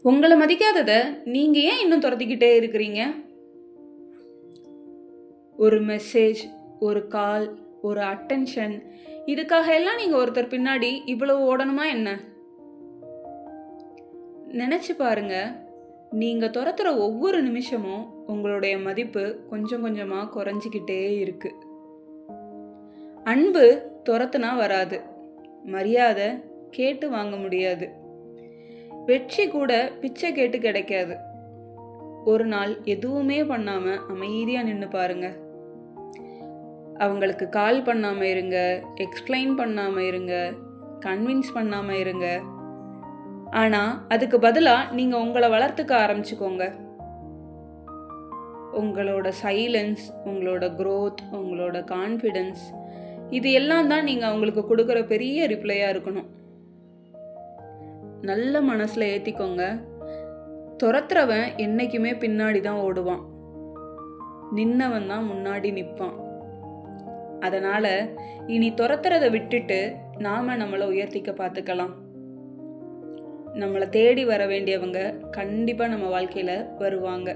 உங்கள மதிக்காதத நீங்க ஏன் இன்னும் தொரத்திக்கிட்டே இருக்கிறீங்க? ஒரு மெசேஜ், ஒரு கால், ஒரு அட்டென்ஷன் இதுக்காக எல்லாம் நீங்க ஒருத்தர் பின்னாடி இவ்வளவு ஓடணுமா என்ன? நெனச்சு பாருங்க. நீங்க தொரத்துற ஒவ்வொரு நிமிஷமும் உங்களுடைய மதிப்பு கொஞ்சம் கொஞ்சமா குறைஞ்சுக்கிட்டே இருக்கு. அன்பு தொரத்துனா வராது. மரியாதை கேட்டு வாங்க முடியாது. வெற்றி கூட பிச்சை கேட்டு கிடைக்காது. ஒரு நாள் எதுவுமே பண்ணாம அமைதியா நின்னு பாருங்க. அவங்களுக்கு கால் பண்ணாம இருங்க, எக்ஸ்பிளைன் பண்ணாம இருங்க, கன்வின்ஸ் பண்ணாம இருங்க. ஆனா அதுக்கு பதிலா நீங்க உங்களை வளர்த்துக்க ஆரம்பிச்சுக்கோங்க. உங்களோட சைலன்ஸ், உங்களோட growth, உங்களோட கான்ஃபிடன்ஸ் இது எல்லாம் தான் நீங்க அவங்களுக்கு கொடுக்குற பெரிய ரிப்ளையா இருக்கணும். நல்ல மனசுல ஏத்திக்கோங்க. துரத்துறவன் என்னைக்குமே பின்னாடி தான் ஓடுவான். நின்னவன் தான் முன்னாடி நிற்பான். அதனால இனி துரத்துறத விட்டுட்டு நாம நம்மளை உயர்த்திக்க பார்த்துக்கலாம். நம்மளை தேடி வர வேண்டியவங்க கண்டிப்பா நம்ம வாழ்க்கையில வருவாங்க.